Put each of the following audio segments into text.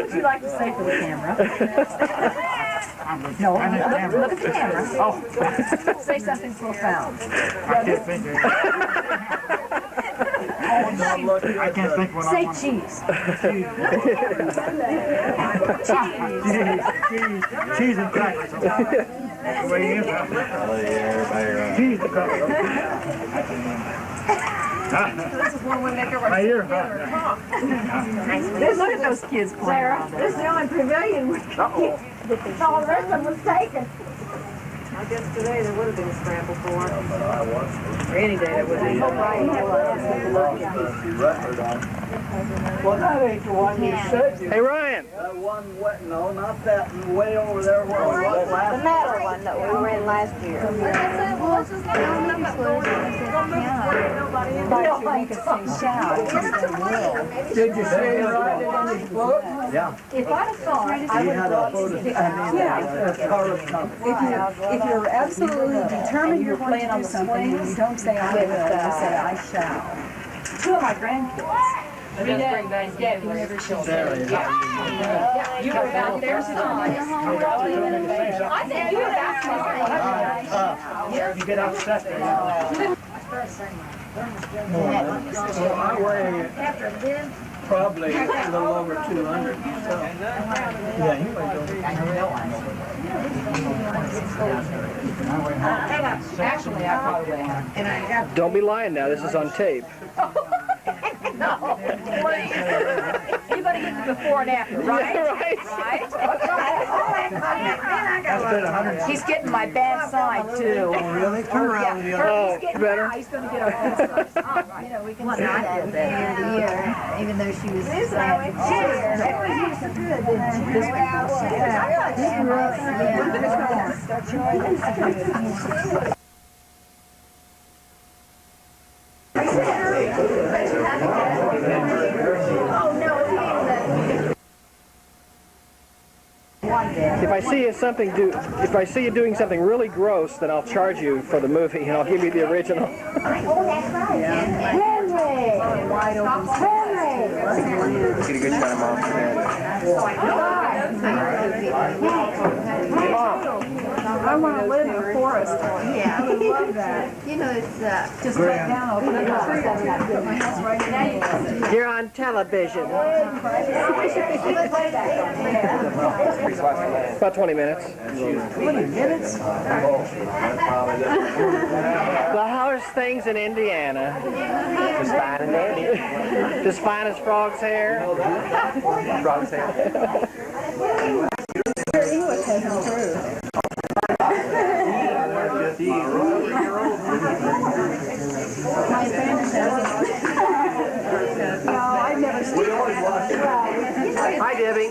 would you like to say for the camera? No, look at the camera. Oh. Say something profound. I can't think of it. I can't think what I Say want. cheese. Cheese and crackers. That's the way it is, huh? Cheese and crackers. This is one we make over My ear, Look at those kids playing. Sarah, this is the only pavilion we can get. All the rest of them was taken. I guess today there would have been a scramble for it. Or any day there would have been. Well, that ain't the one you said. Hey, Ryan. That one wet, no, not that one way over there where we went The last. metal one that we were in last year. Did you say you write it in his book? Yeah. If I saw it, He had a photo, color copy. If you're absolutely determined you're going to do something, you don't say I will, you say I shall. Two of my grandkids. Just bring back Debbie whenever she'll Sarah, You were about there, son. I think you were asking. You get upset there. So I weigh probably a little over 200. Yeah, you might Actually, I probably would have. And I got Don't be lying now. This is on tape. no. You better get the before and after, right? Right. Right? He's getting my bad side too. Oh, really? Turn around the other. Oh, He's getting better. He's going to get our bad side. All right. You know, we can see that year to year, even though she was If I see you doing something really gross, then I'll charge you for the movie and I'll give you the original. Henry! Get a good shot of Mom for I want to live in a forest. Yeah, I would love that. You know, it's Just cut down, open up a tree, put my house right in there. You're on television. About 20 minutes. 20 minutes? Well, how's things in Indiana? Just fine and dandy. Just fine as frog's hair. Frog's hair. Your English has improved. My family No, I've never seen Hi, Debbie.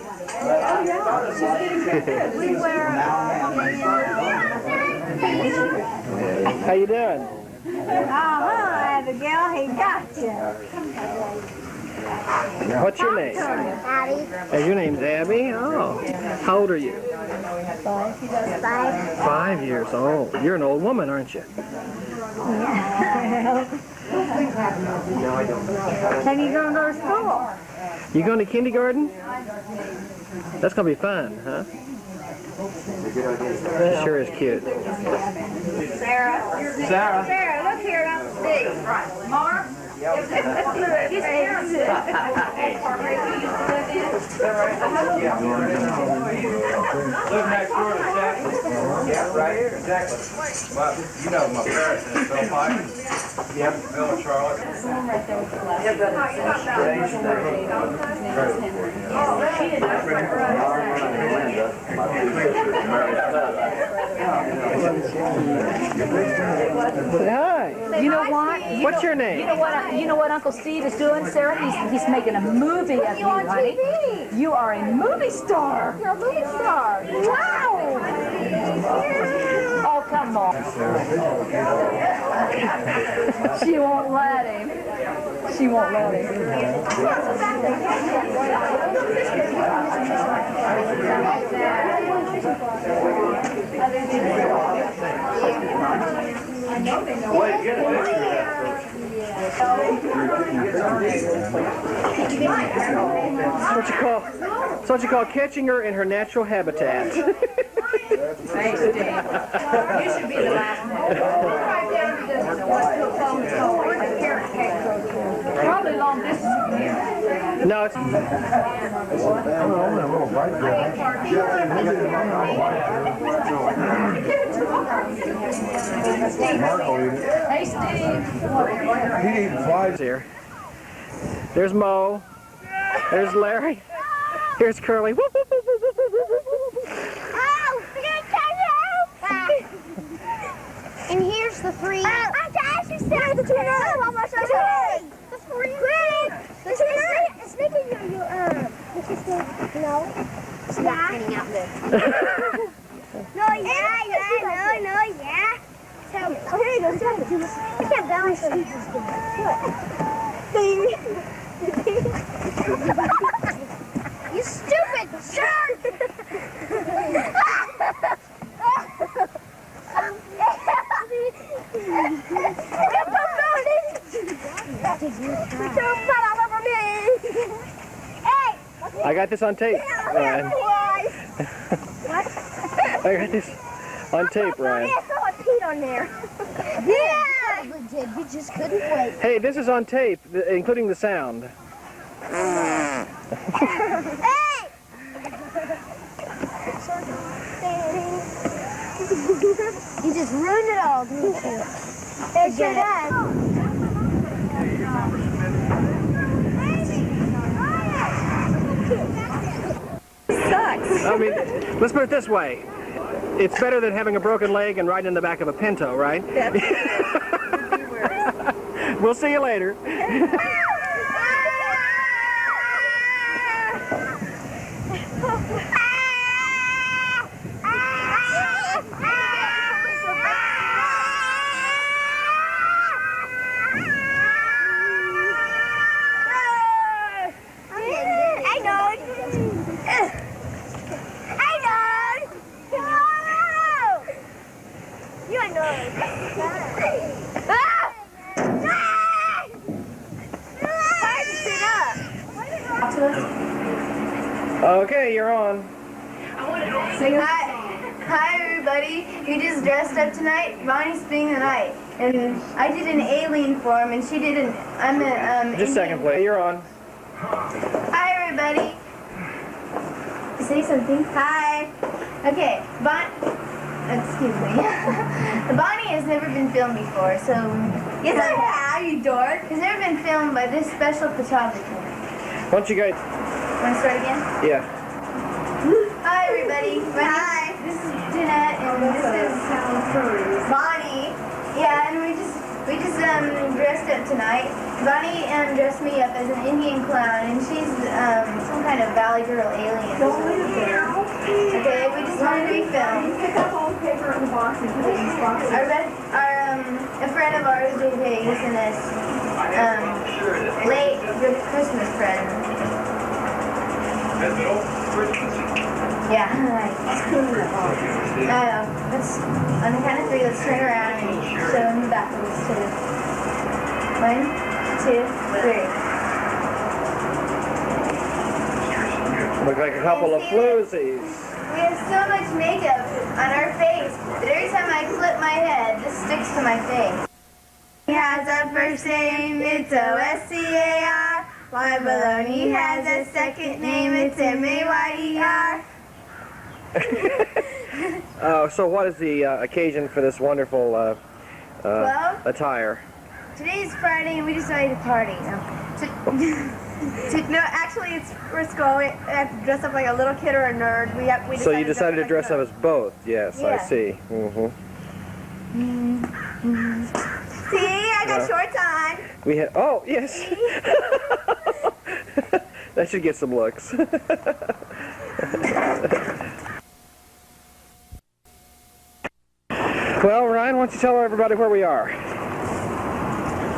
How you doing? Abigail, he got you. What's your name? Abby. Your name's Abby? Oh. How old are you? 5. 5 years old. You're an old woman, aren't you? Have you gone to school? You going to kindergarten? That's going to be fun, huh? Sure is cute. Sarah, look here, don't see. Mark? He's Live next door to Jackie. Yeah, right here. Exactly. Well, you know my parents in Bill Pike. Yep. Bill and Charlotte. Hi. You know what? What's your name? You know what Uncle Steve is doing, Sarah? He's making a movie of you, honey. You are a movie star. You're a movie star. Wow! Oh, come on. She won't let him. She won't let him. Wait, get a picture of that first. It's what you call catching her in her natural habitat. Thanks, Steve. You should be the last one. Probably long distance from here. No, it's Hey, Steve. He eating flies here. There's Mo. There's Larry. Here's Curly. Whoop, whoop, whoop, whoop, whoop, whoop, whoop. Oh, and here's the three. The tuna. The tuna. It's making your no. It's not getting out there. No, yeah. Tell me. Oh, here you go. Tell me. I can't balance it. You stupid jerk! I got this on tape, Ryan. I got this on tape, Ryan. I saw a Pete on there. Yeah! You did. You just couldn't wait. Hey, this is on tape, including the sound. Hey! You just ruined it all, didn't you? It sure does. I mean, let's put it this way. It's better than having a broken leg and riding in the back of a Pinto, right? We'll see you later. Okay, you're on. Hi everybody. You just dressed up tonight. Bonnie's spending the night, and I did an alien form, and she did an. I'm a Just a second, play. You're on. Hi everybody. Say something. Hi. Okay, excuse me. Bonnie has never been filmed before, so yes, I have. You dork. Has never been filmed by this special photographer. Why don't you guys? Want to start again? Yeah. Hi everybody. Hi. This is Jeanette and this is Bonnie. Yeah, and we just dressed up tonight. Bonnie dressed me up as an Indian clown, and she's some kind of Valley Girl alien. Okay, we just wanted to be filmed. Pick up all the paper in the box and put it in the box. A friend of ours, JJ, is in this late Christmas friend. Yeah. Let's, on the count of three, let's turn around and show them the backwards too. 1, 2, 3. Look like a couple of floozies. We have so much makeup on our face that every time I flip my head, this sticks to my face. He has a first name, it's O-S-C-A-R. My baloney has a second name, it's M-A-Y-E-R. So what is the occasion for this wonderful Well, attire? today's Friday and we decided to party. No, actually it's for school. We have to dress up like a little kid or a nerd. So you decided to dress up as both? Yes, I Yeah. see. See, I got shorts on. We had. Oh yes. That should get some looks. Well, Ryan, why don't you tell everybody where we are?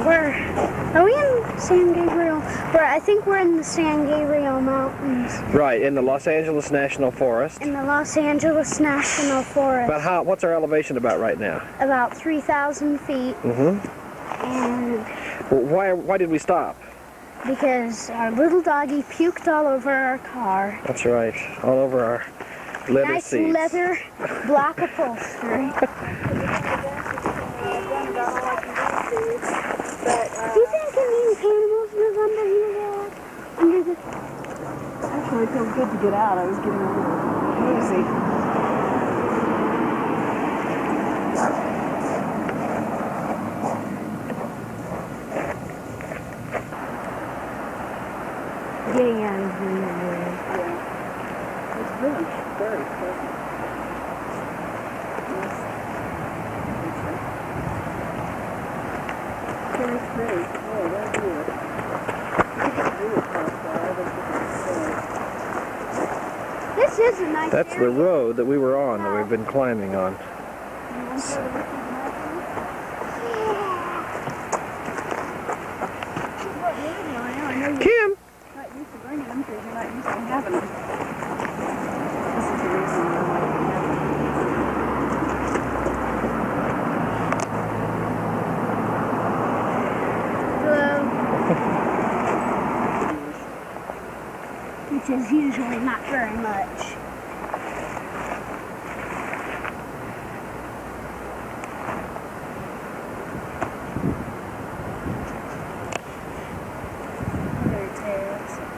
Are we in San Gabriel? I think we're in the San Gabriel Mountains. Right, in the Los Angeles National Forest. In the Los Angeles National Forest. What's our elevation about right now? About 3,000 feet. Mm-hmm. And Well, why did we stop? because our little doggy puked all over our car. That's right. All over our leather Nice seats. leather black upholstery. Do you think any cannibals live under the Actually, it feels good to get out. I was getting a little woozy. getting out of here? It's really very pleasant. Very pretty. Oh, right here. This is a nice That's the area. road that we were on, that we've been climbing on. Kim! Not used to bringing them because you're not used to having them. This is the reason you don't like to have them. Which is usually not very much.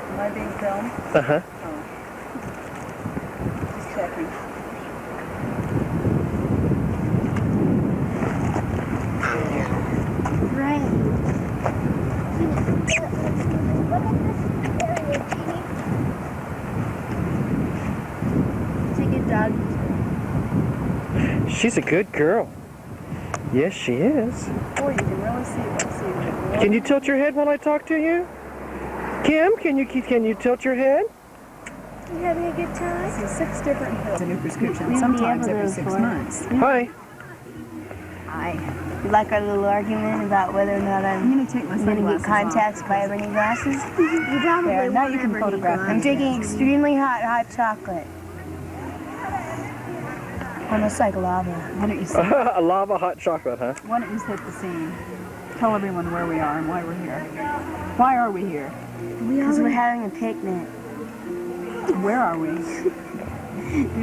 Am I being filmed? Uh-huh. Just checking. Right. It's a good dog. She's a good girl. Yes, she is. Boy, you can really see it. See Can you tilt your head while I talk to you? Kim, can you tilt your head? You having a good time? See 6 different pills. A new prescription, sometimes every 6 months. Hi. Hi. You like our little argument about whether or not I'm I'm going to take my going to get sunglasses contacts off. by bringing glasses? You probably Yeah, now won't you can ever photograph need me. I'm drinking extremely hot chocolate. Almost like lava. Why don't you sit? A lava hot chocolate, huh? Why don't you set the scene? Tell everyone where we are and why we're here. Why are we here? Because we're having a picnic. Where are we?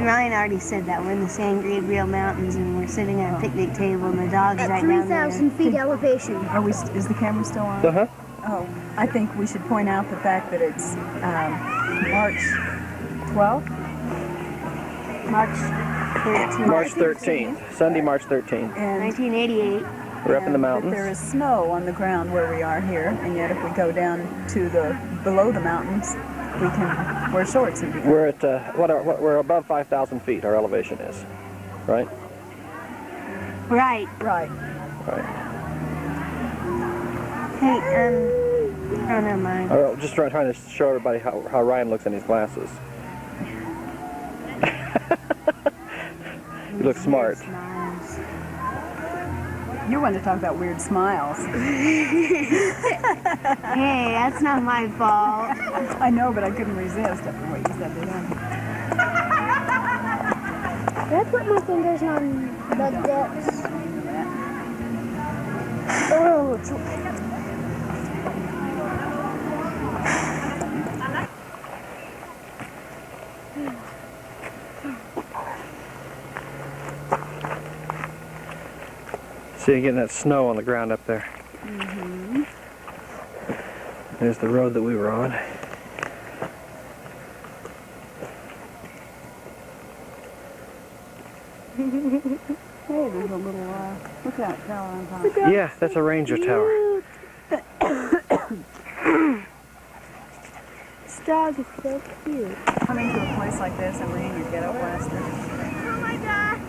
Ryan already said that. We're in the San Gabriel Mountains and we're sitting at a picnic table and the dog's At right down there. 3,000 feet elevation. Are we? Is the camera still on? Uh-huh. Oh, I think we should point out the fact that it's March 12th. March 13th. March 13th. Sunday, March 13th. And 1988. We're up in the that mountains. there is snow on the ground where we are here, and yet if we go down to the below the mountains, we can wear shorts and be. We're at, we're above 5,000 feet, our elevation is. Right? Right. Right. Right. Hey, oh, never mind. I'm just trying to show everybody how Ryan looks in his glasses. You look smart. Smiles. You want to talk about weird smiles. Hey, that's not my fault. I know, but I couldn't resist after what you said to him. Did I put my fingers on the depths? Oh, it's See, you're getting that snow on the ground up there. Mm-hmm. There's the road that we were on. Hey, there's a little, look at that tower on top. Yeah, that's a ranger tower. This dog is so cute. Coming to a place like this and reading your ghetto blaster. Oh my gosh.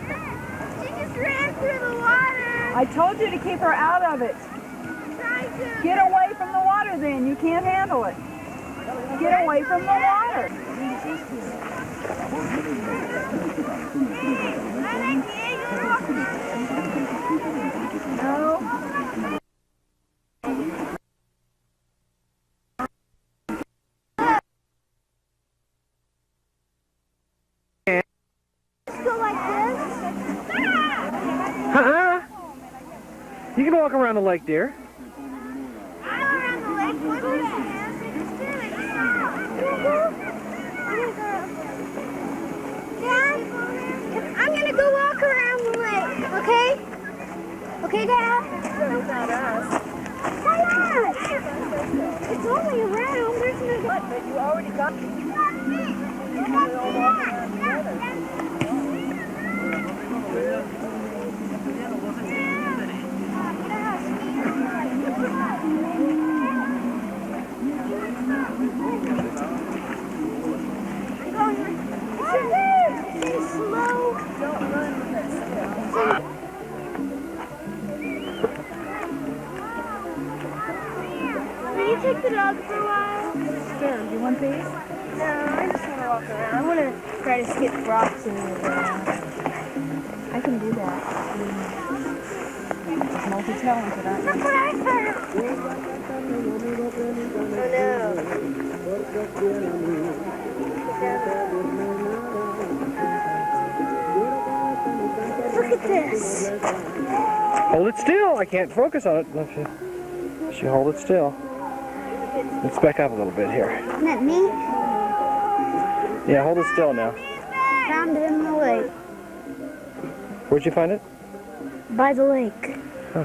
She just ran through the water. I told you to keep her out of it. Trying to. Get away from the water then. You can't handle it. Get away from the water. No. Go like this. You can walk around the lake, dear. Around the lake. Look at this. Okay, Dad? That's not us. Why not? It's only around. There's no... But you already got... Slow. Don't run with it. Will you take the dog for a while? Sure. Do you want these? No, I just want to walk around. I want to try to skip rocks and I can do that. Just multi-talented, aren't you? Look what I found! Look at this. Hold it still. I can't focus on it. She hold it still. Let's back up a little bit here. Isn't that neat? Yeah, hold it still now. Found it in the lake. Where'd you find it? By the lake. Huh.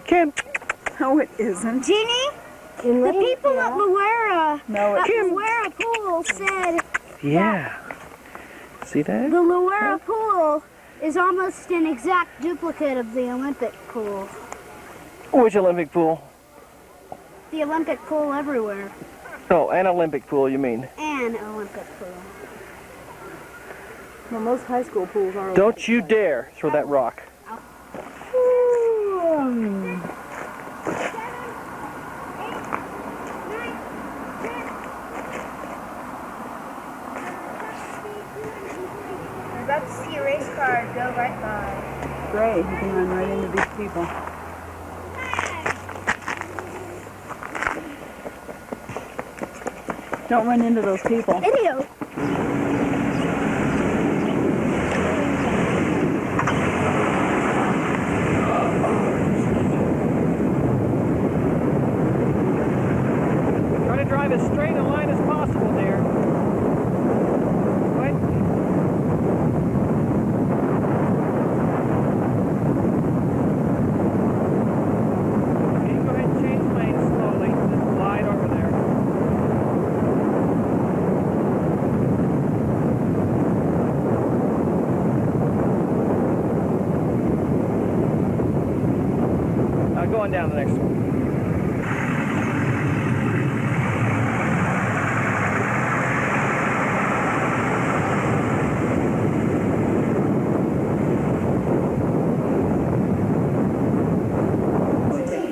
Kim. No, it isn't. Jeannie, the people at Luera, No, it Luera Pool said Yeah. See that? the Luera Pool is almost an exact duplicate of the Olympic pool. Which Olympic pool? The Olympic pool everywhere. Oh, an Olympic pool, you mean? An Olympic pool. Well, most high school pools are... Don't you dare throw that rock. We're about to see a race car go right by. Great, you can run right into these people. Don't run into those people. Video. Try to drive as straight a line as possible there. Right? Okay, go ahead and change lanes slowly. Just glide over there. Now go on down the next one.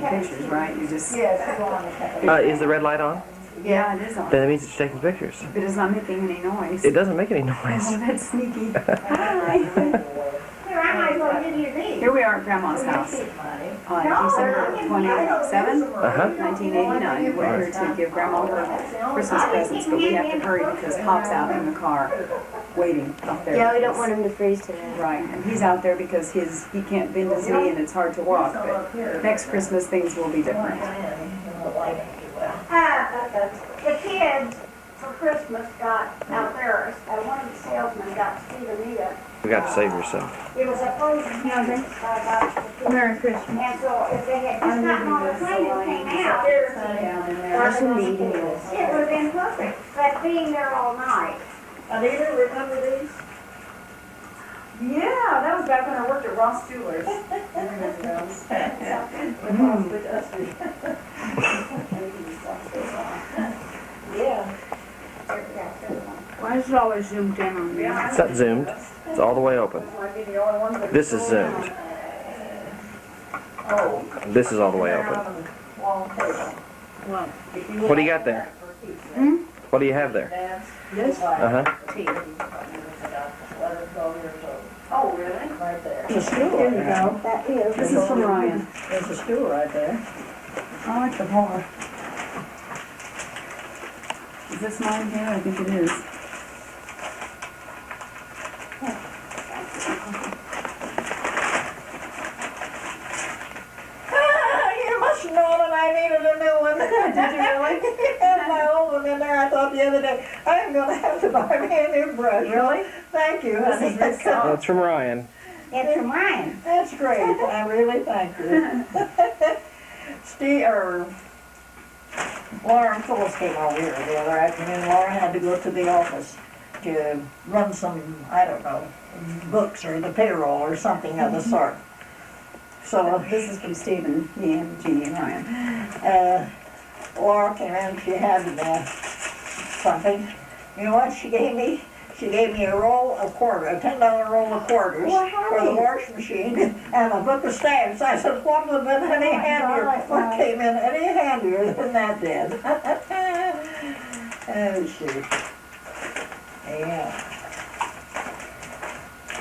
Pictures, right? You just... Is the red light on? Yeah, it is on. Then it means it's taking pictures. But it's not making any noise. It doesn't make any noise. Oh, that's sneaky. Hi. Here, I might as well give you these. Here we are at Grandma's house on December 27th, 1989. We're here to give Grandma her Christmas presents, but we have to hurry because Pop's out in the car waiting out there. Yeah, we don't want him to freeze today. Right, and he's out there because he can't bend his knee and it's hard to walk, but next Christmas things will be different. The kids for Christmas got out there, one of the salesmen got Stevenita. We got to save yourself. It was a frozen yogurt. Merry Christmas. And so if they had just gotten on the plane and came out, it would have been perfect. But being there all night. Anita, remember these? Yeah, that was back when I worked at Ross Jewelers. I remember those. Yeah. Why is it always zoomed in on me? It's not zoomed. It's all the way open. This is zoomed. This is all the way open. What do you got there? What do you have there? This Uh-huh. tea. Oh, really? Right there. There's a stool. Here you go. That is. This is from Ryan. There's a stool right there. I like the bar. Is this mine here? I think it is. You must know that I needed a new one. Did you really? And my old one in there, I thought the other day, I'm going to have to buy me a new brush. Really? Thank you, honey. That's from Ryan. It's from Ryan. That's great. I really thank you. Laura and Phyllis came over here the other afternoon. Laura had to go to the office to run some, I don't know, books or the payroll or something of the sort. So This is from Stephen, me and Jeannie and Ryan. Laura came in, she had something. You know what she gave me? She gave me a roll of quarters, a $10 roll of quarters for the wash machine and a book of stamps. I said, what would have been any handier? What came in any handier than that did? Oh, shoot. Yeah.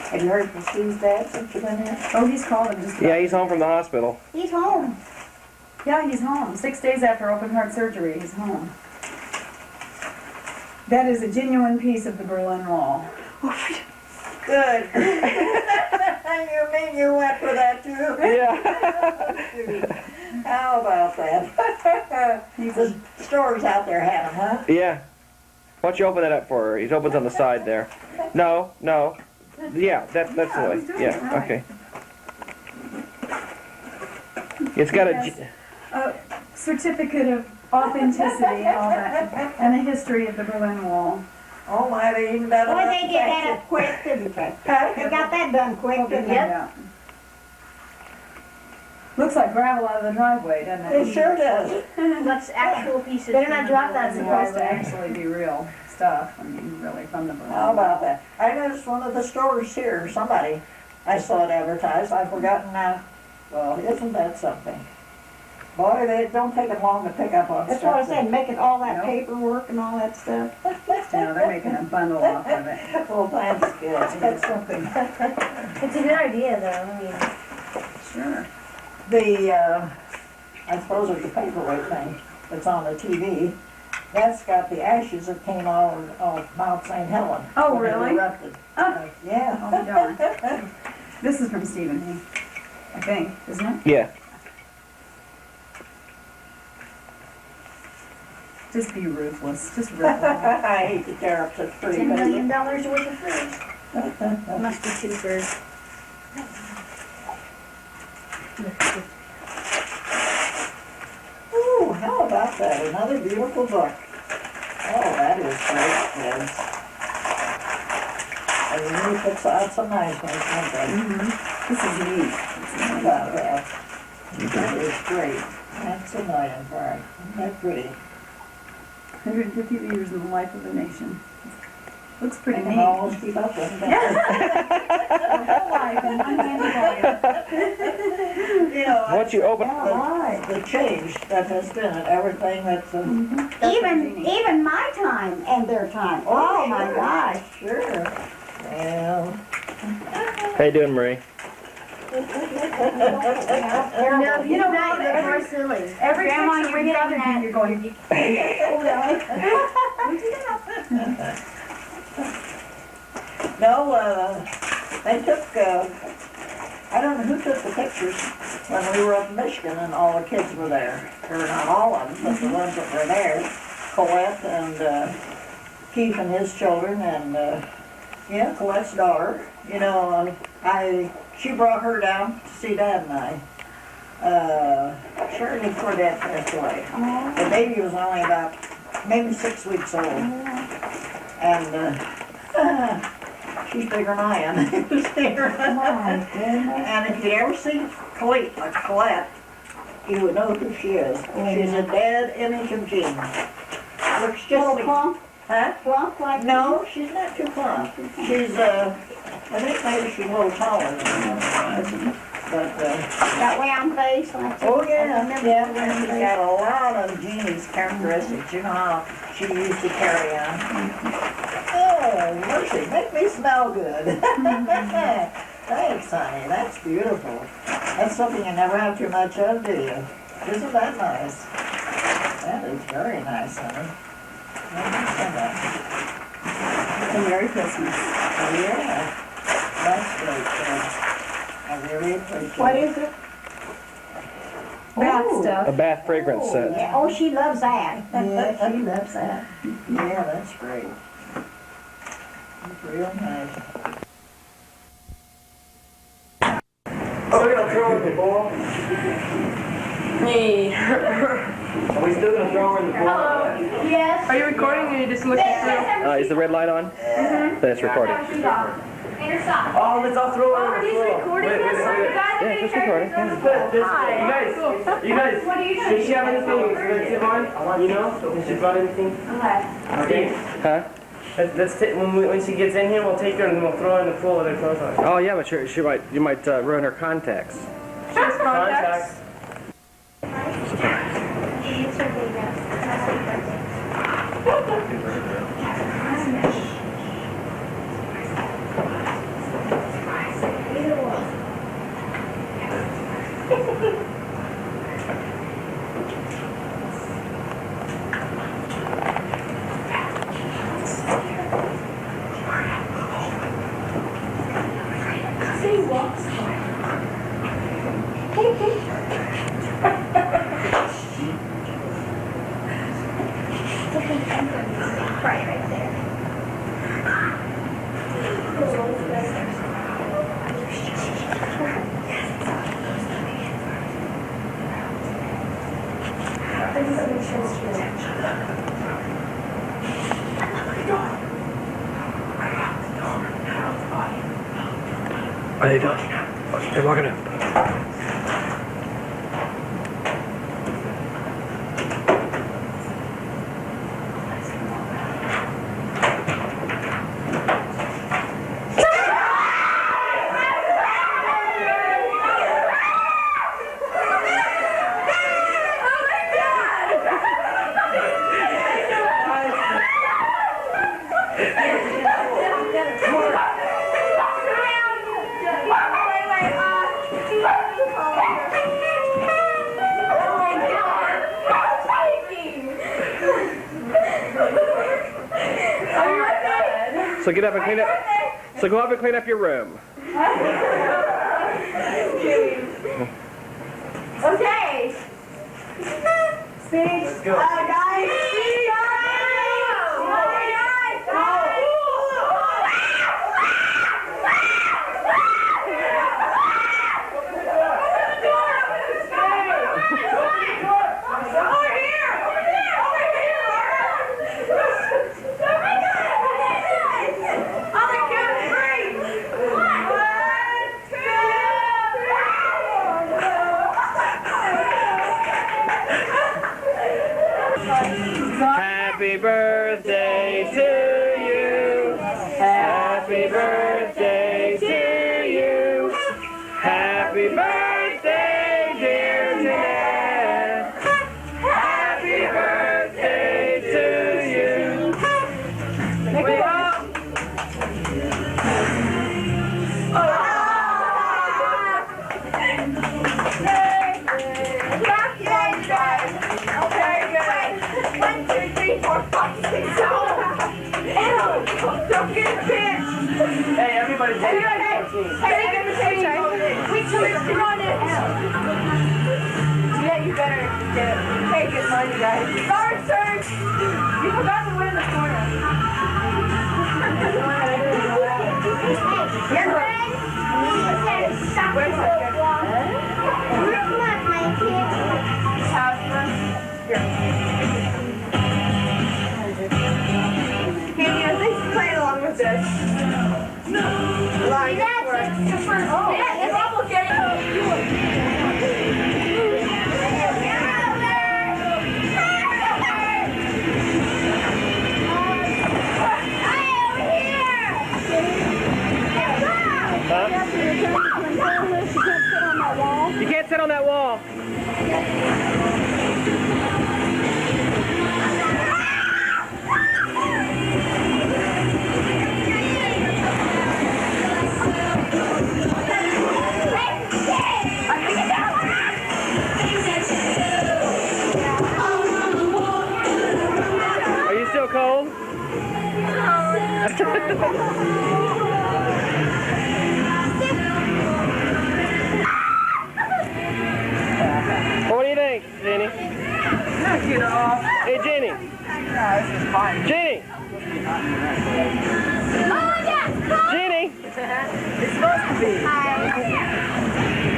Have you heard from Steve's dad since you've been here? Oh, he's called him just. Yeah, he's home from the hospital. He's home. Yeah, he's home. 6 days after open heart surgery, he's home. That is a genuine piece of the Berlin Wall. Good. You mean you went for that too? Yeah. How about that? The stores out there have them, huh? Yeah. Why don't you open that up for her? He's opens on the side there. No. Yeah, that's the way. Yeah, okay. It's got a... A certificate of authenticity and all that, and a history of the Berlin Wall. Oh my, they even got Boy, they get that up quick, didn't they? They got that done quick, didn't they? Yeah. Looks like gravel out of the driveway, doesn't it? It sure does. What's actual pieces? Better not drop that It's in the supposed to driveway. actually be real stuff. I mean, really from the Berlin How Wall. about that? I noticed one of the stores here, somebody, I saw it advertised, I've forgotten now. Well, isn't that something? Boy, they don't take it long to pick up on That's what I stuff. said, making all that Nope. paperwork and all that stuff. Yeah, they're making a bundle off of it. Well, that's good. That's something. It's a good idea, though. I mean, Sure. I suppose it's the paperweight thing that's on the TV. That's got the ashes that came out of Mount St. Helen. Oh, when it really? erupted. Oh. Yeah. Oh, darn. This is from Stephen, I think, isn't it? Yeah. Just be ruthless. Just ruthless. I hate to tear up such pretty $10 million paper. worth of food. Must be cheaper. Ooh, how about that? Another beautiful book. Oh, that is great, kids. And you really puts out some nice ones, don't they? This is neat. How about that? That is great. That's a million for it. Isn't that pretty? 150 years in the life of a nation. Looks pretty I can neat. almost keep up with that. Whole life in one handy volume. You know, Why don't you open... the change that has been and everything that's, Even my time and their time. Oh my gosh. sure. Well, How you doing, Marie? No, you know what? That's more silly. Every Grandma, picture we you're get of getting you, you're going, no, they took, I don't know who took the pictures when we were up in Michigan and all the kids were there. Or not all of them, but the ones that were there. Colette and Keith and his children and, yeah, Colette's daughter. You know, she brought her down to see Dad and I. Shirley Cordette passed away. The baby was only about maybe 6 weeks old. And she's bigger than I am. And if you'd ever seen Colette, you would know who she is. She's a dead image of Jean. Looks just Little like... plump, Huh? plump like No, she's not too plump. She's, I think maybe she's a little taller than me. But, That round face. Like oh I yeah, remember yeah, the round she's face. got a lot of Jeannie's characteristics. You know how she used to carry on. Oh, mercy, make me smell good. Thanks, honey, that's beautiful. That's something you never have too much of, do you? Isn't that nice? That is very nice, honey. And Merry Christmas. Oh, yeah. That's great, kid. I really appreciate it. What is it? Bath stuff. A bath fragrance set. Yeah, oh, she loves that. Yeah, she loves that. Yeah, that's great. It's real nice. We're gonna throw her in the pool. Me. Are we still gonna throw her in the pool? Yes. Are you recording or are you just looking through? Is the red light on? Then it's recording. And her socks. Oh, let's all throw her in the pool. recording Wait, this? wait, wait. Yeah, just recording. Yeah. You guys, did she have anything expensive on? You know? Did she brought anything? Okay. Huh? Let's when she gets in here, we'll take her and we'll throw her in the pool with her clothes on. Oh yeah, but you might ruin her contacts. Contacts. Right there. Are they done? They're walking up. So get up and clean up. So go up and clean up your room. Okay. Six. Let's go. Guys. Happy birthday to you. Happy birthday to you. Happy birthday, dear Jeanette. Happy birthday to you. Make it up. Hey, everybody, take it. Yeah, you better get it. Hey, good morning, guys. Sorry, sir. You forgot to win the corner. You're ready? Where's the playing along with this. No. Like, it's the first. Oh, yeah, it's almost getting. Huh? jet set on that wall. Are you still cold? What do you think, Jenny? Get off. Hey, Jenny. No, this is fine. Jenny. Jenny. It's supposed to be.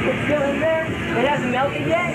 It's still in there? It hasn't melted yet?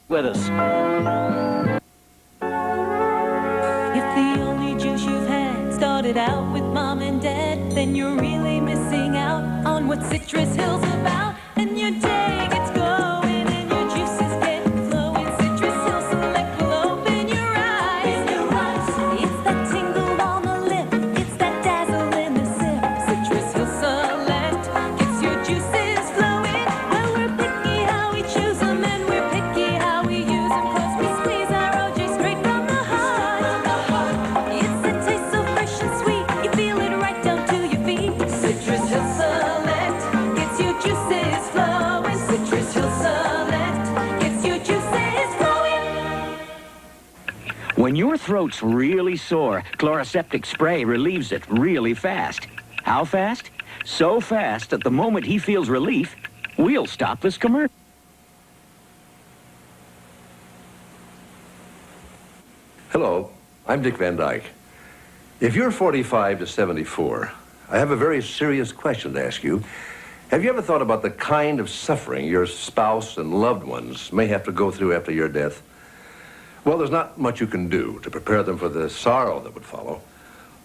With us. If the only juice you've had started out with mom and dad, then you're really missing out on what Citrus Hill's about. And your day gets going and your juices get flowing. Citrus Hill Select will open your eyes. It's that tingle on the lip, it's that dazzle in the sip. Citrus Hill Select gets your juices flowing. Well, we're picky how we choose them and we're picky how we use them, 'cause we squeeze our OJ straight from the heart. It's a taste so fresh and sweet, you feel it right down to your feet. Citrus Hill Select gets your juices flowing. Citrus Hill Select gets your juices flowing. When your throat's really sore, Chloraseptic Spray relieves it really fast. How fast? So fast that the moment he feels relief, we'll stop this commercial. Hello, I'm Dick Van Dyke. If you're 45 to 74, I have a very serious question to ask you. Have you ever thought about the kind of suffering your spouse and loved ones may have to go through after your death? Well, there's not much you can do to prepare them for the sorrow that would follow,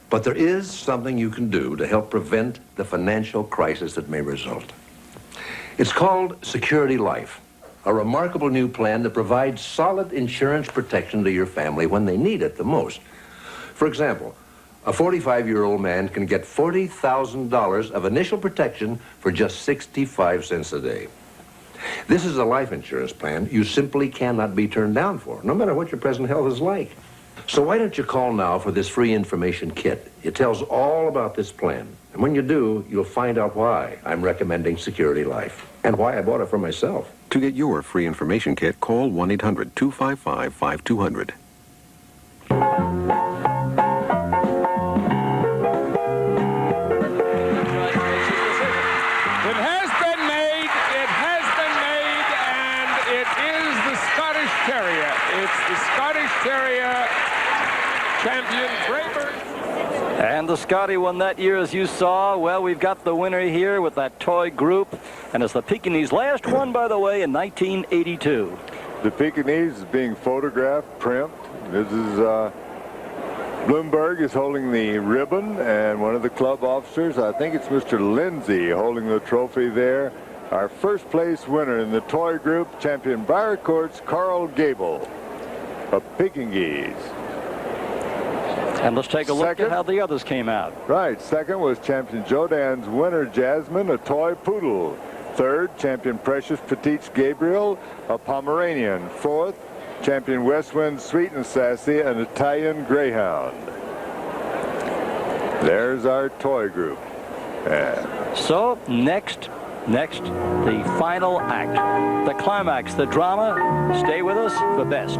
but there is something you can do to help prevent the financial crisis that may result. It's called Security Life, a remarkable new plan that provides solid insurance protection to your family when they need it the most. For example, a 45-year-old man can get $40,000 of initial protection for just 65 cents a day. This is a life insurance plan you simply cannot be turned down for, no matter what your present health is like. So why don't you call now for this free information kit? It tells all about this plan. And when you do, you'll find out why I'm recommending Security Life and why I bought it for myself. To get your free information kit, call 1-800-255-5200. And the Scotty one that year, as you saw. Well, we've got the winner here with that toy group. And it's the Pekingese last one, by the way, in 1982. The Pekingese is being photographed, primped. This is Bloomberg is holding the ribbon, and one of the club officers, I think it's Mr. Lindsay, holding the trophy there. Our first place winner in the toy group, champion Briarcourt's Carl Gable of Pekingese. And let's take a look at how the others came out. Right. Second was champion Jodan's winner, Jasmine, a toy poodle. Third, champion Precious Petite Gabriel, a Pomeranian. Fourth, champion Westwind Sweet and Sassy, an Italian Greyhound. There's our toy group. So next, the final act, the climax, the drama. Stay with us for best.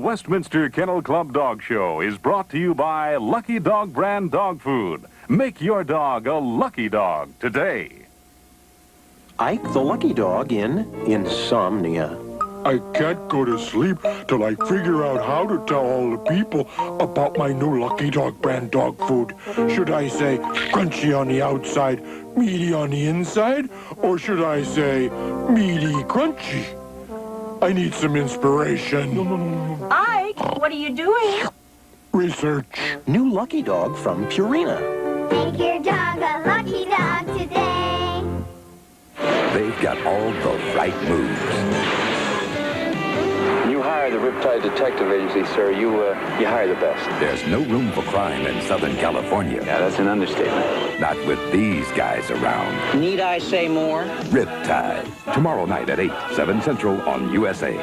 Westminster Kennel Club Dog Show is brought to you by Lucky Dog brand dog food. Make your dog a lucky dog today. Ike the Lucky Dog in Insomnia. I can't go to sleep till I figure out how to tell all the people about my new Lucky Dog brand dog food. Should I say crunchy on the outside, meaty on the inside? Or should I say meaty crunchy? I need some inspiration. Ike, what are you doing? Research. New Lucky Dog from Purina. Make your dog a lucky dog today. They've got all the right moves. You hire the Riptide Detective Agency, sir. You hire the best. There's no room for crime in Southern California. Yeah, that's an understatement. Not with these guys around. Need I say more? Riptide. Tomorrow night at 8, 7 Central on USA.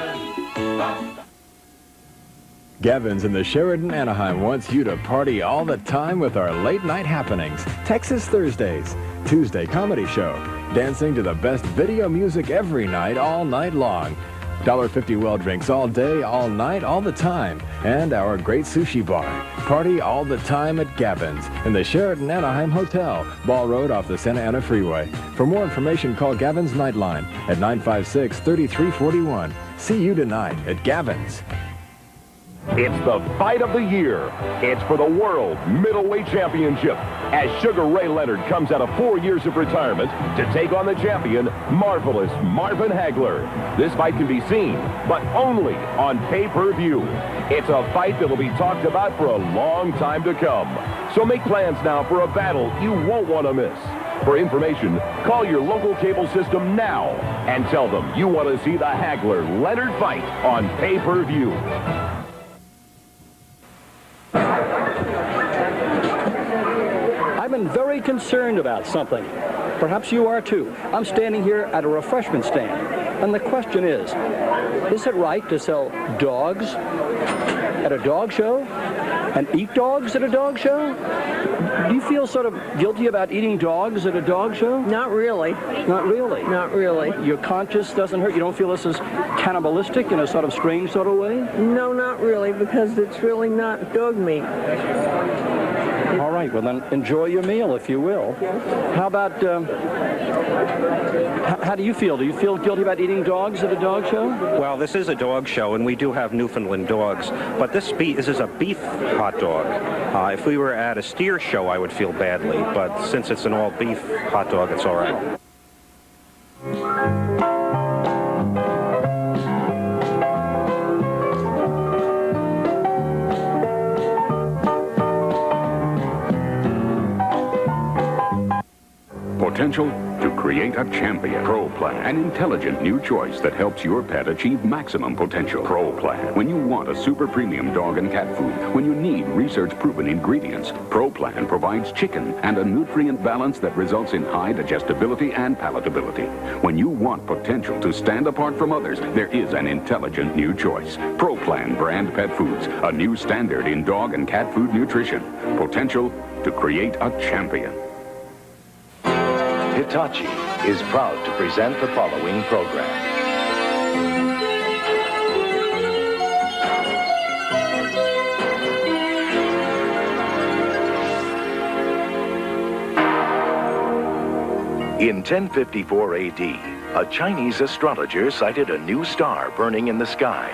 Gavin's in the Sheraton Anaheim wants you to party all the time with our late night happenings. Texas Thursdays, Tuesday comedy show, dancing to the best video music every night, all night long. $1.50 well drinks all day, all night, all the time. And our great sushi bar. Party all the time at Gavin's in the Sheraton Anaheim Hotel, Ball Road off the Santa Ana Freeway. For more information, call Gavin's Nightline at 956-3341. See you tonight at Gavin's. It's the fight of the year. It's for the World Middleweight Championship as Sugar Ray Leonard comes out of 4 years of retirement to take on the champion, Marvelous Marvin Hagler. This fight can be seen, but only on pay-per-view. It's a fight that will be talked about for a long time to come. So make plans now for a battle you won't want to miss. For information, call your local cable system now and tell them you want to see the Hagler-Leonard fight on pay-per-view. I've been very concerned about something. Perhaps you are too. I'm standing here at a refreshment stand, and the question is it right to sell dogs at a dog show and eat dogs at a dog show? Do you feel sort of guilty about eating dogs at a dog show? Not really. Not really? Not really. Your conscience doesn't hurt? You don't feel this is cannibalistic in a sort of strange sort of way? No, not really, because it's really not dog meat. All right, well then enjoy your meal, if you will. How about, how do you feel? Do you feel guilty about eating dogs at a dog show? Well, this is a dog show, and we do have Newfoundland dogs, but this is a beef hot dog. If we were at a steer show, I would feel badly, but since it's an all-beef hot dog, it's all right. Potential to create a champion. Pro Plan, an intelligent new choice that helps your pet achieve maximum potential. Pro Plan, when you want a super premium dog and cat food, when you need research-proven ingredients, Pro Plan provides chicken and a nutrient balance that results in high digestibility and palatability. When you want potential to stand apart from others, there is an intelligent new choice. Pro Plan brand pet foods, a new standard in dog and cat food nutrition. Potential to create a champion. Hitachi is proud to present the following program. In 1054 AD, a Chinese astrologer sighted a new star burning in the sky.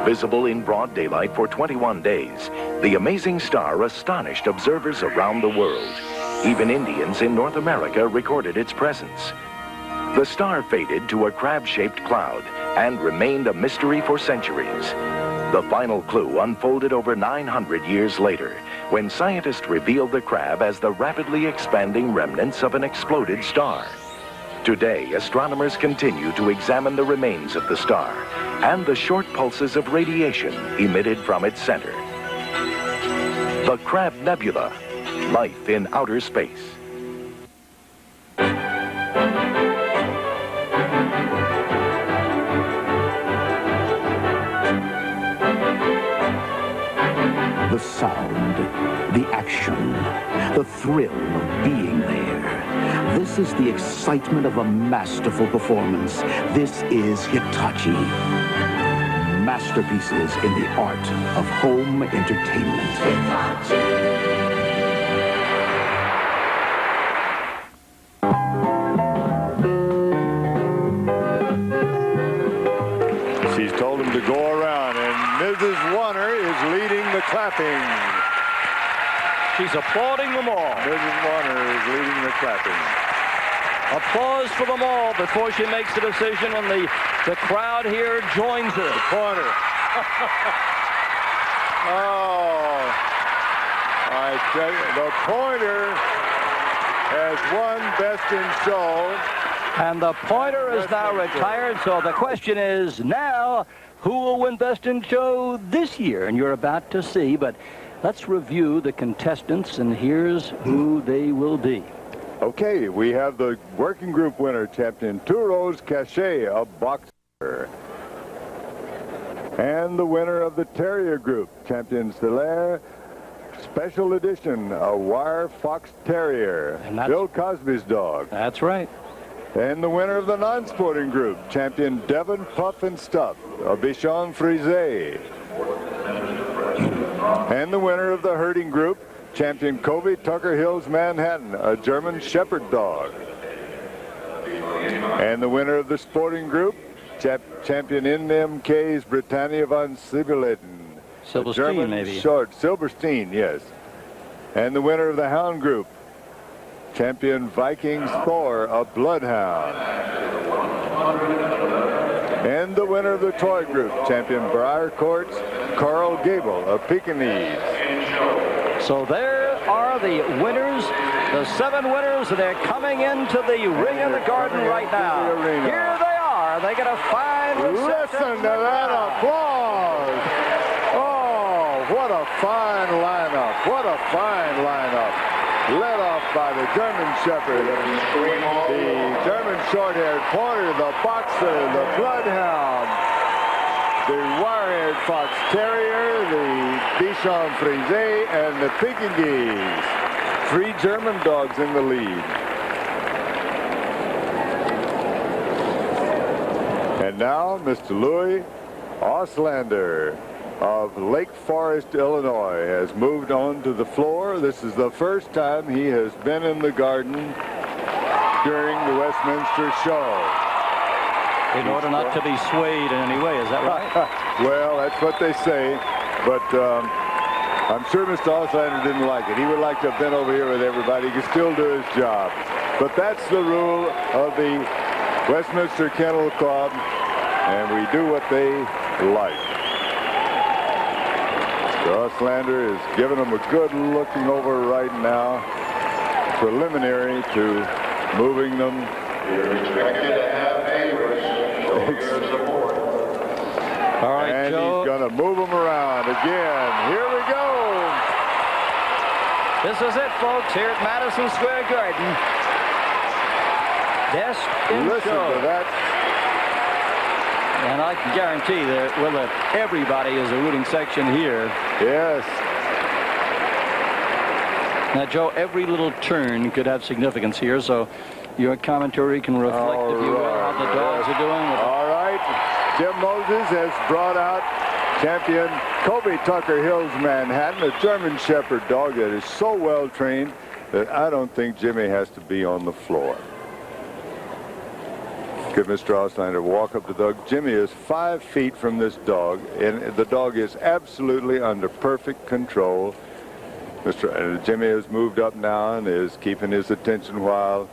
Visible in broad daylight for 21 days, the amazing star astonished observers around the world. Even Indians in North America recorded its presence. The star faded to a crab-shaped cloud and remained a mystery for centuries. The final clue unfolded over 900 years later, when scientists revealed the crab as the rapidly expanding remnants of an exploded star. Today, astronomers continue to examine the remains of the star and the short pulses of radiation emitted from its center. The Crab Nebula. Life in outer space. The sound, the action, the thrill of being there. This is the excitement of a masterful performance. This is Hitachi. Master masterpieces in the art of home entertainment. She's told him to go around, and Mrs. Warner is leading the clapping. She's applauding them all. Mrs. Warner is leading the clapping. Applause for them all before she makes a decision, and the crowd here joins her. The pointer. Oh, I tell you, the pointer has won Best in Show. And the pointer is now retired, so the question is now, who will win Best in Show this year? And you're about to see, but let's review the contestants, and here's who they will be. Okay, we have the working group winner, Champion Touros Cachet, a boxer. And the winner of the Terrier group, Champion Stellaire, Special Edition, a Wire Fox Terrier, Bill Cosby's dog. That's right. And the winner of the non-sporting group, Champion Devon Puff and Stuff, a Bichon Frise. And the winner of the herding group, Champion Covey Tucker Hills Manhattan, a German Shepherd dog. And the winner of the sporting group, Champion NMK's Britannia von Sibyleten, Silverstein, German maybe. short, Silverstein, yes. And the winner of the hound group, Champion Vikings Thor, a bloodhound. And the winner of the toy group, Champion Briar Court's Carl Gable, a Pekingese. So there are the winners, the 7 winners. They're coming into the ring in the garden right now. Here they are. They get a fine reception. Listen to that applause. Oh, what a fine lineup. What a fine lineup. Led off by the German Shepherd, the German short-haired pointer, the boxer, the bloodhound, the wire-haired fox terrier, the Bichon Frise, and the Pekingese. 3 German dogs in the lead. And now, Mr. Louis Auslander of Lake Forest, Illinois, has moved on to the floor. This is the first time he has been in the garden during the Westminster show. In order not to be swayed in any way, is that right? Well, that's what they say, but I'm sure Mr. Auslander didn't like it. He would like to have been over here with everybody. He could still do his job. But that's the rule of the Westminster Kennel Club, and we do what they like. Auslander is giving them a good looking over right now, preliminary to moving them. You're expected to have neighbors. All right, and Joe, he's going to move them around again. Here we go. This is it, folks, here at Madison Square Garden. Best in Listen Show. to that. And I can guarantee that everybody is a rooting section here. Yes. Now, Joe, every little turn could have significance here, so your commentary can reflect, if you will, how the dogs are doing. All right. Jim Moses has brought out Champion Covey Tucker Hills Manhattan, a German Shepherd dog that is so well trained that I don't think Jimmy has to be on the floor. Give Mr. Auslander walk up to the dog. Jimmy is 5 feet from this dog, and the dog is absolutely under perfect control. Jimmy has moved up now and is keeping his attention while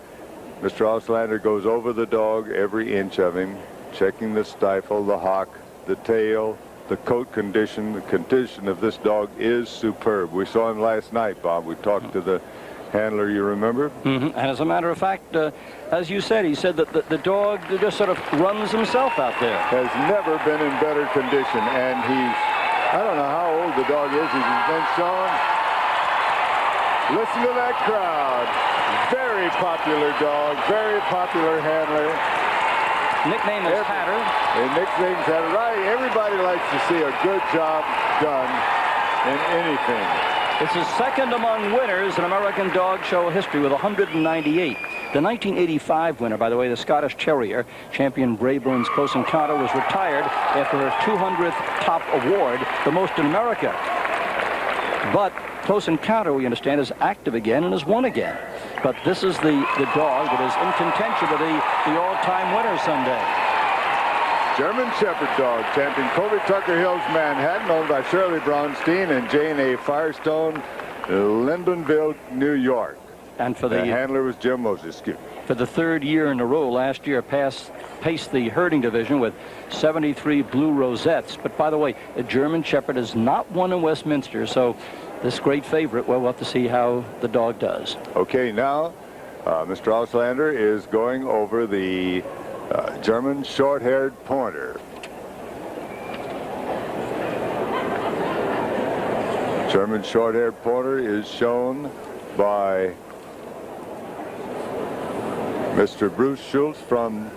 Mr. Auslander goes over the dog, every inch of him, checking the stifle, the hock, the tail, the coat condition. The condition of this dog is superb. We saw him last night, Bob. We talked to the handler, you remember? Mm-hmm. And as a matter of fact, as you said, he said that the dog just sort of runs himself out there. Has never been in better condition, and I don't know how old the dog is. He's been shown. Listen to that crowd. Very popular dog, very popular handler. Nickname is Hatter. And nickname's Hatter. Right, everybody likes to see a good job done in anything. It's his second among winners in American Dog Show history with 198. The 1985 winner, by the way, the Scottish Terrier, champion Brayburn's Close Encounter, was retired after her 200th top award, the most in America. But Close Encounter, we understand, is active again and has won again. But this is the dog that is in contention to be the all-time winner someday. German Shepherd dog, champion Colby Tucker Hills, Manhattan, owned by Shirley Braunstein and Jane A. Firestone, Lindenville, New York. And for the handler was Jim Moses. For the third year in a row, last year paced the herding division with 73 blue rosettes. But by the way, a German Shepherd has not won in Westminster, so this great favorite, well, we'll have to see how the dog does. Okay, now Mr. Auslander is going over the German short-haired pointer. German short-haired pointer is shown by Mr. Bruce Schultz from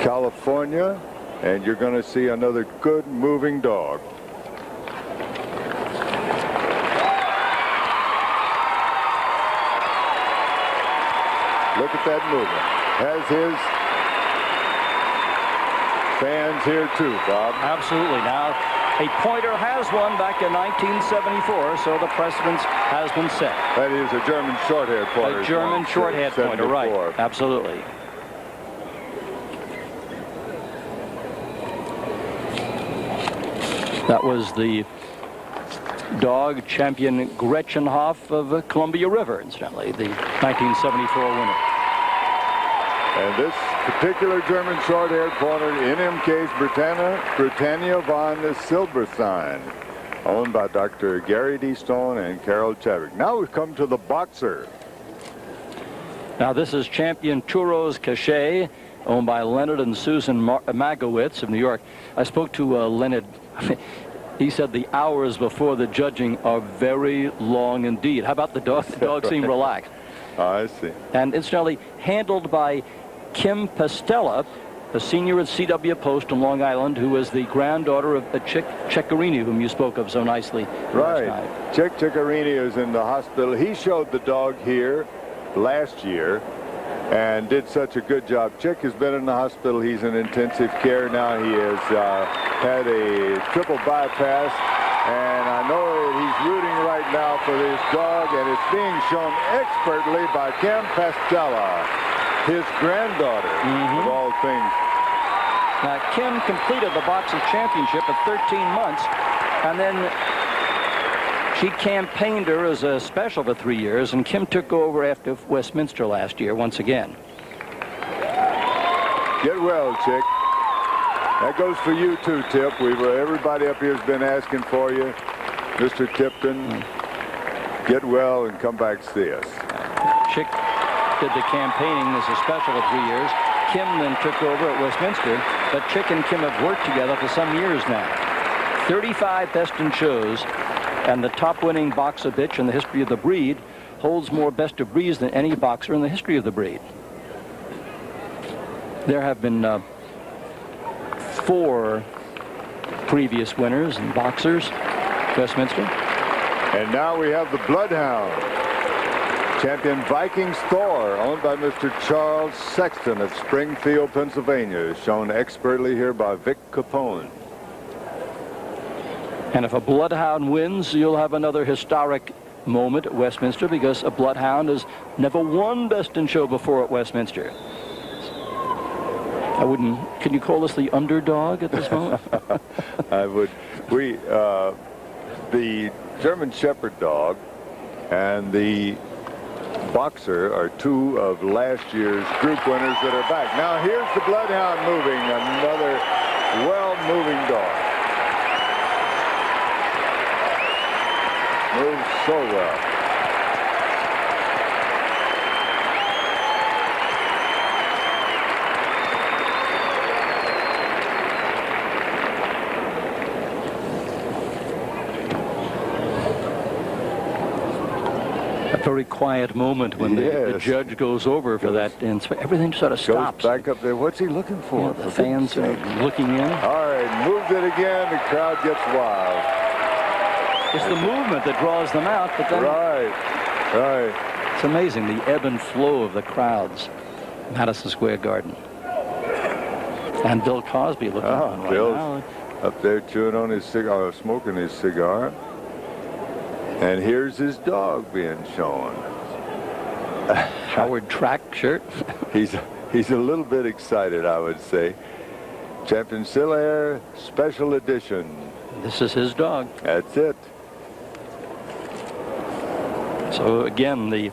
California, and you're going to see another good moving dog. Look at that movement. Has his fans here too, Bob. Absolutely. Now, a pointer has won back in 1974, so the precedence has been set. That is a German short-haired pointer. A German short-haired pointer, right. Absolutely. That was the dog champion Gretchenhoff of Columbia River, incidentally, the 1974 winner. And this particular German short-haired pointer, NMK's Britannia von Silberstein, owned by Dr. Gary D. Stone and Carol Chadwick. Now we've come to the boxer. Now this is champion Churros Cachet, owned by Leonard and Susan Magowitz of New York. I spoke to Leonard. He said the hours before the judging are very long indeed. How about the dog? The dog seemed relaxed. Oh, I see. And incidentally, handled by Kim Pastella, a senior at C.W. Post in Long Island, who is the granddaughter of Chick Ciccarini, whom you spoke of so nicely last night. Chick Ciccarini is in the hospital. He showed the dog here last year and did such a good job. Chick has been in the hospital. He's in intensive care now. He has had a triple bypass, and I know that he's rooting right now for this dog, and it's being shown expertly by Kim Pastella, his granddaughter, of all things. Now, Kim completed the boxing championship at 13 months, and then she campaigned her as a special for 3 years, and Kim took over after Westminster last year once again. Get well, Chick. That goes for you too, Tip. Everybody up here has been asking for you. Mr. Tipton, get well and come back to see us. Chick did the campaigning as a special for 3 years. Kim then took over at Westminster, but Chick and Kim have worked together for some years now. 35 best in shows, and the top winning boxer bitch in the history of the breed holds more best of breeds than any boxer in the history of the breed. There have been 4 previous winners and boxers, Westminster. And now we have the Bloodhound. Champion Vikings Thor, owned by Mr. Charles Sexton of Springfield, Pennsylvania, shown expertly here by Vic Capone. And if a Bloodhound wins, you'll have another historic moment at Westminster, because a Bloodhound has never won Best in Show before at Westminster. I wouldn't. Can you call us the underdog at this moment? I would. The German Shepherd dog and the boxer are 2 of last year's group winners that are back. Now here's the Bloodhound moving, another well-moving dog. Moves so well. A very quiet moment when the judge goes over for that, and everything sort of stops. Goes back up there. What's he looking for? Yeah, the fans are looking in. All right, moved it again. The crowd gets wild. It's the movement that draws them out, but then... Right. Right. It's amazing, the ebb and flow of the crowds in Madison Square Garden. And Bill Cosby looking on right Bill's now. up there chewing on his cigar, smoking his cigar. And here's his dog being shown. Howard Track shirt. He's a little bit excited, I would say. Champion Sillair Special Edition. This is his dog. That's it. So again, the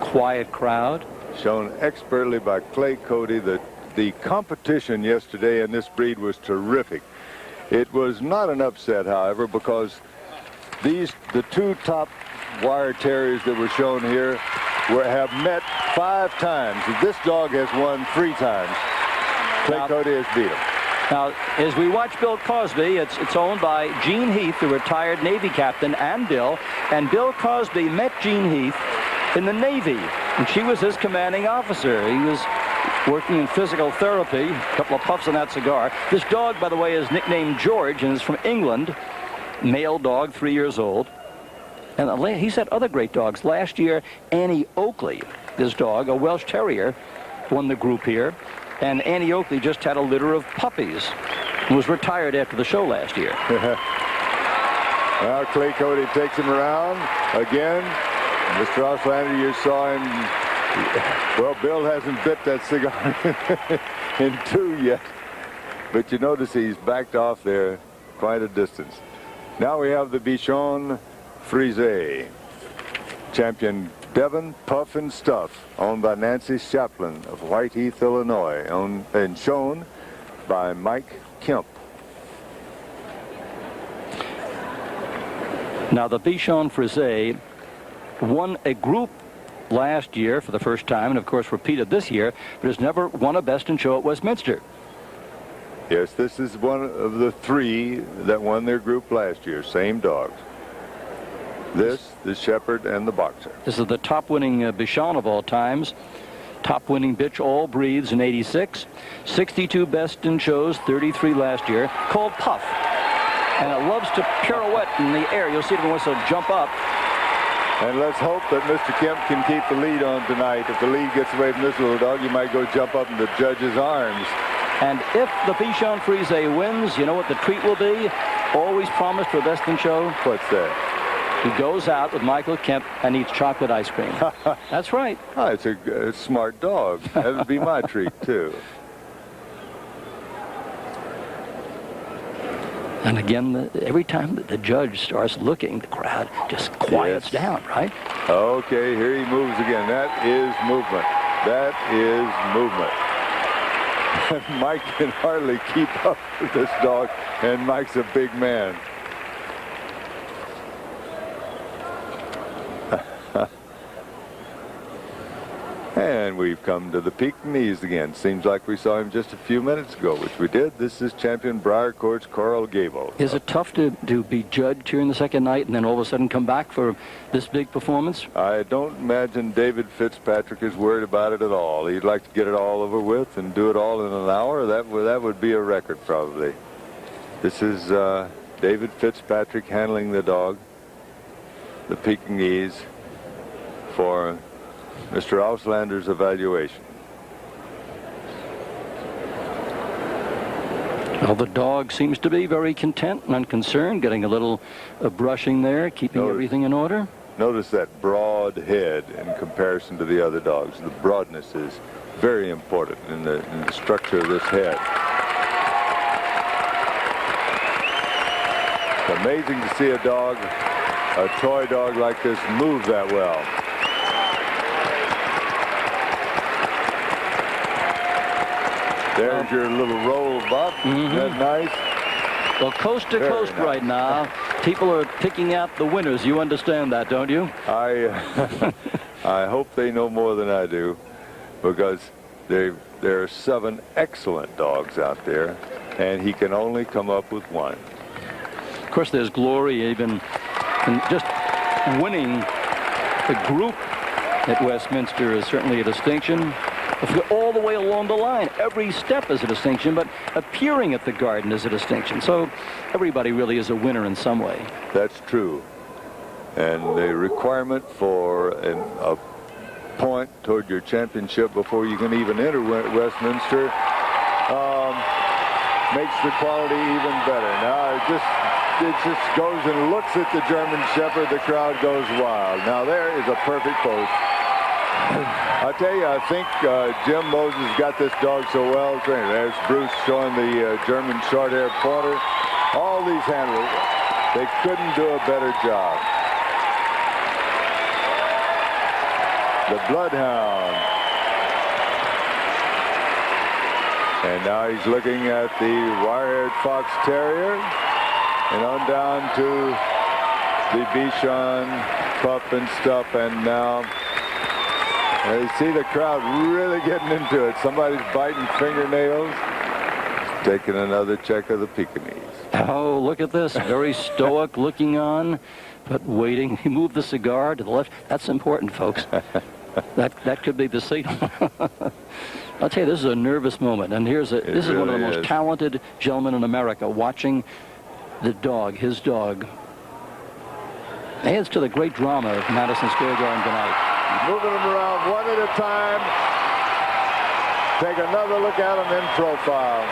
quiet crowd. Shown expertly by Clay Cody. The competition yesterday in this breed was terrific. It was not an upset, however, because the two top wire terriers that were shown here have met 5 times. This dog has won 3 times. Clay Cody has beat him. Now, as we watch Bill Cosby, it's owned by Gene Heath, the retired Navy captain, and Bill. And Bill Cosby met Gene Heath in the Navy, and she was his commanding officer. He was working in physical therapy. A couple of puffs on that cigar. This dog, by the way, is nicknamed George, and is from England. Male dog, 3 years old. And he's had other great dogs. Last year, Annie Oakley, this dog, a Welsh Terrier, won the group here. And Annie Oakley just had a litter of puppies and was retired after the show last year. Now Clay Cody takes him around again. Mr. Auslander, you saw him. Well, Bill hasn't bit that cigar in 2 yet. But you notice he's backed off there quite a distance. Now we have the Bichon Frise. Champion Devon Puff and Stuff, owned by Nancy Chaplin of Whiteheath, Illinois, owned and shown by Mike Kemp. Now the Bichon Frise won a group last year for the first time, and of course repeated this year, but has never won a Best in Show at Westminster. Yes, this is one of the 3 that won their group last year. Same dogs. This, the Shepherd, and the Boxer. This is the top-winning Bichon of all times. Top-winning bitch, all breeds in '86. 62 Best in Shows, 33 last year. Called Puff. And it loves to pirouette in the air. You'll see it wants to jump up. And let's hope that Mr. Kemp can keep the lead on tonight. If the lead gets away from this little dog, you might go jump up in the judge's arms. And if the Bichon Frise wins, you know what the treat will be? Always promised for Best in Show. What's that? He goes out with Michael Kemp and eats chocolate ice cream. That's right. Oh, it's a smart dog. That would be my treat, too. And again, every time that the judge starts looking, the crowd just quiets down, right? Okay, here he moves again. That is movement. That is movement. Mike can hardly keep up with this dog, and Mike's a big man. And we've come to the Pekingese again. Seems like we saw him just a few minutes ago, which we did. This is Champion Briar Court's Coral Gable. Is it tough to be judged here in the second night and then all of a sudden come back for this big performance? I don't imagine David Fitzpatrick is worried about it at all. He'd like to get it all over with and do it all in an hour. That would be a record, probably. This is David Fitzpatrick handling the dog, the Pekingese, for Mr. Auslander's evaluation. Well, the dog seems to be very content and unconcerned, getting a little brushing there, keeping everything in order. Notice that broad head in comparison to the other dogs. The broadness is very important in the structure of this head. It's amazing to see a dog, a toy dog like this, move that well. There's your little roll, Bob. Isn't that nice? Well, coast to coast right now, people are picking out the winners. You understand that, don't you? I hope they know more than I do, because there are 7 excellent dogs out there, and he can only come up with 1. Of course, there's glory even in just winning the group at Westminster is certainly a distinction. All the way along the line, every step is a distinction, but appearing at the Garden is a distinction. So everybody really is a winner in some way. That's true. And the requirement for a point toward your championship before you can even enter Westminster makes the quality even better. Now it just goes and looks at the German Shepherd. The crowd goes wild. Now there is a perfect post. I tell you, I think Jim Moses got this dog so well trained. There's Bruce showing the German short-haired pointer. All these handlers, they couldn't do a better job. The Bloodhound. And now he's looking at the wire-haired Fox Terrier. And on down to the Bichon, Pup and Stuff. And now you see the crowd really getting into it. Somebody's biting fingernails. Taking another check of the Pekingese. Oh, look at this. Very stoic looking on, but waiting. He moved the cigar to the left. That's important, folks. That could be the signal. I'll tell you, this is a nervous moment. And this is one of the most talented gentlemen in America watching the dog, his dog. Adds to the great drama of Madison Square Garden tonight. Moving them around one at a time. Take another look at them in profile.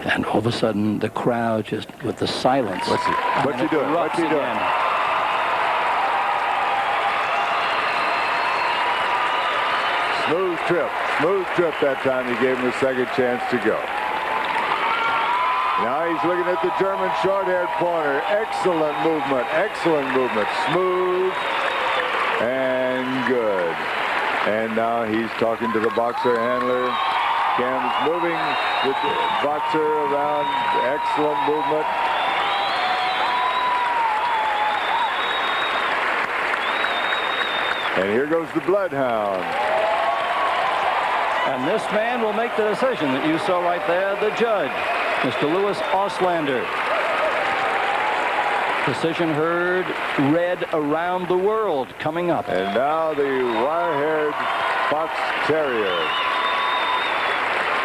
And all of a sudden, the crowd just, with the silence. What's he doing? What's he doing? Smooth trip that time. He gave him a second chance to go. Now he's looking at the German short-haired pointer. Excellent movement, smooth and good. And now he's talking to the boxer handler. Cam's moving with the boxer around. Excellent movement. And here goes the Bloodhound. And this man will make the decision that you saw right there, the judge, Mr. Louis Auslander. Decision heard, read around the world, coming up. And now the wire-haired Fox Terrier.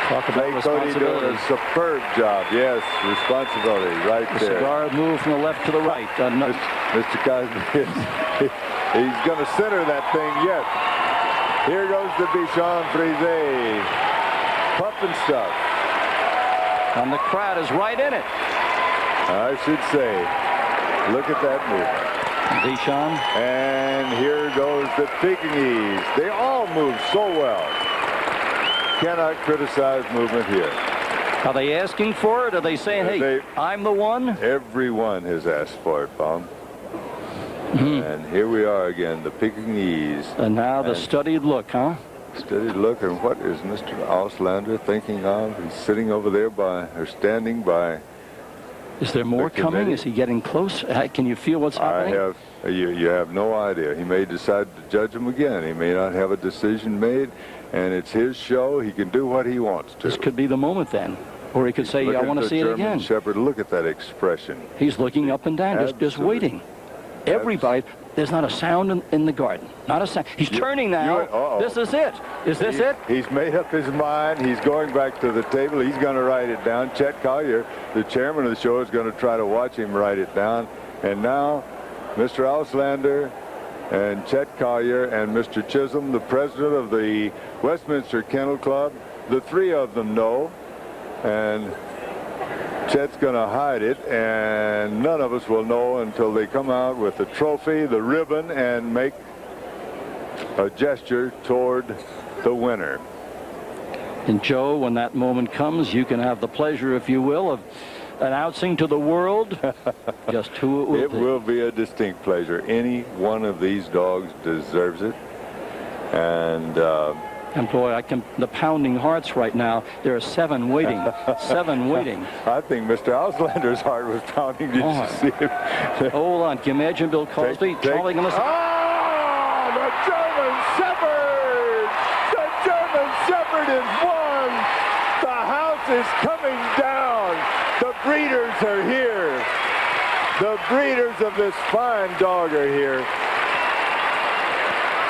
Talk about responsibility. Doing a superb job. Yes, responsibility right there. The cigar moved from the left to the right. Mr. Cosby, he's going to center that thing yet. Here goes the Bichon Frise. Pup and Stuff. And the crowd is right in it. I should say, look at that movement. Bichon. And here goes the Pekingese. They all move so well. Cannot criticize movement here. Are they asking for it? Are they saying, hey, I'm the one? Everyone has asked for it, Baum. And here we are again, the Pekingese. And now the studied look, huh? Studied look, and what is Mr. Auslander thinking of? He's sitting over there or standing by. Is there more coming? Is he getting close? Can you feel what's happening? You have no idea. He may decide to judge him again. He may not have a decision made, and it's his show. He can do what he wants to. This could be the moment then. Or he could say, I want to see it again. German Shepherd, look at that expression. He's looking up and down, just waiting. Everybody, there's not a sound in the garden. Not a sound. He's turning now. This is it. Is this it? He's made up his mind. He's going back to the table. He's going to write it down. Chet Collier, the chairman of the show, is going to try to watch him write it down. And now, Mr. Auslander and Chet Collier and Mr. Chisholm, the president of the Westminster Kennel Club, the three of them know. And Chet's going to hide it, and none of us will know until they come out with the trophy, the ribbon, and make a gesture toward the winner. And Joe, when that moment comes, you can have the pleasure, if you will, of announcing to the world just who it will be. It will be a distinct pleasure. Any one of these dogs deserves it. And boy, the pounding hearts right now. There are 7 waiting. 7 waiting. I think Mr. Auslander's heart was pounding. Did you see him? Hold on. Can you imagine Bill Cosby calling him? The German Shepherd! The German Shepherd is won! The house is coming down! The breeders are here! The breeders of this fine dog are here.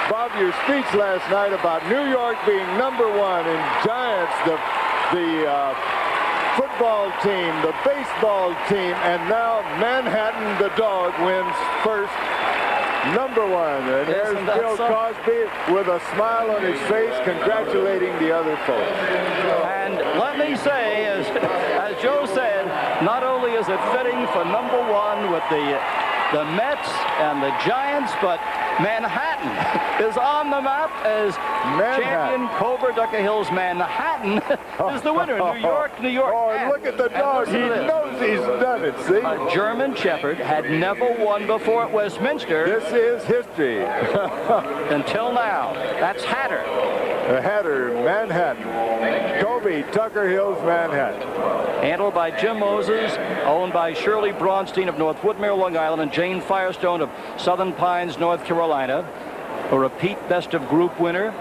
Bob, your speech last night about New York being #1 in Giants, the the football team, the baseball team, and now Manhattan, the dog, wins first. Number one. And there's Bill Cosby with a smile on his face, congratulating the other folks. And let me say, as Joe said, not only is it fitting for number one with the Mets and the Giants, but Manhattan is on the map as champion Cobra Ducker Hills. Manhattan is the winner. New York, New York. Oh, look at the dog. He knows he's done it, see? A German Shepherd had never won before at Westminster. This is history. Until now. That's Hatter. Hatter, Manhattan. Kobe, Tucker Hills, Manhattan. Handled by Jim Moses, owned by Shirley Braunstein of North Woodmere, Long Island, and Jane Firestone of Southern Pines, North Carolina. A repeat best of group winner.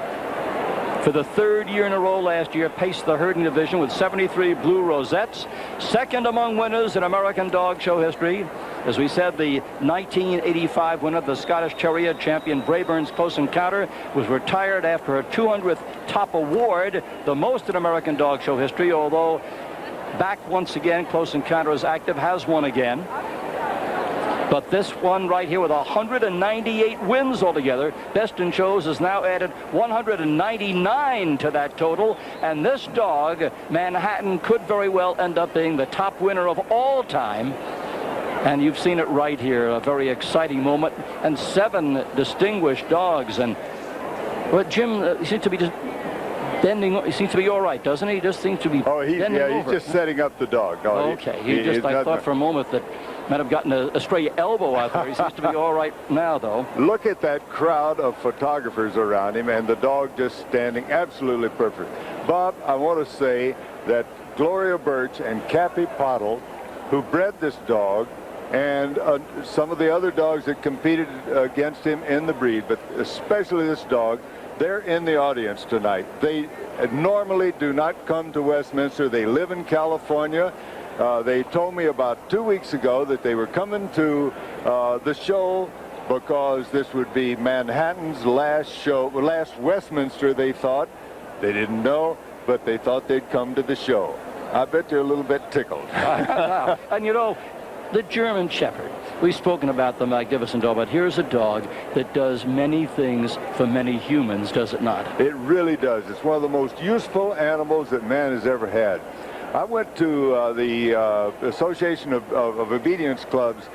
For the third year in a row last year, paced the herding division with 73 Blue Rosettes. Second among winners in American Dog Show history. As we said, the 1985 winner, the Scottish Terrier champion Brayburn's Close Encounter, was retired after her 200th top award, the most in American Dog Show history, although back once again, Close Encounter is active, has won again. But this one right here with 198 wins altogether, Best in Shows has now added 199 to that total. And this dog, Manhattan, could very well end up being the top winner of all time. And you've seen it right here, a very exciting moment. And 7 distinguished dogs. And well, Jim seems to be just bending. He seems to be all right, doesn't he? He just seems to be bending over. He's just setting up the dog. No, okay, I thought for a moment that might have gotten a stray elbow out there. He seems to be all right now, though. Look at that crowd of photographers around him, and the dog just standing absolutely perfect. Bob, I want to say that Gloria Birch and Cappy Pottle, who bred this dog, and some of the other dogs that competed against him in the breed, but especially this dog, they're in the audience tonight. They normally do not come to Westminster. They live in California. They told me about 2 weeks ago that they were coming to the show because this would be Manhattan's last show, last Westminster, they thought. They didn't know, but they thought they'd come to the show. I bet you're a little bit tickled. And you know, the German Shepherd, we've spoken about the magnificent dog, but here's a dog that does many things for many humans, does it not? It really does. It's one of the most useful animals that man has ever had. I went to the Association of Obedience Clubs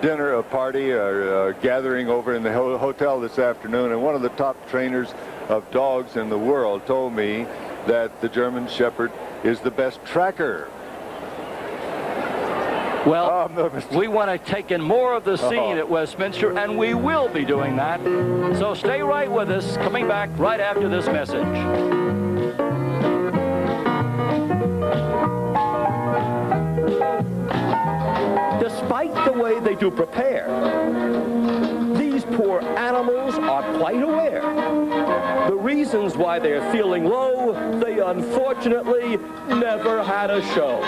dinner, a party, a gathering over in the hotel this afternoon, and one of the top trainers of dogs in the world told me that the German Shepherd is the best tracker. Well, we want to take in more of the scene at Westminster, and we will be doing that. So stay right with us, coming back right after this message. Despite the way they do prepare, these poor animals are quite aware. The reasons why they're feeling low, they unfortunately never had a show.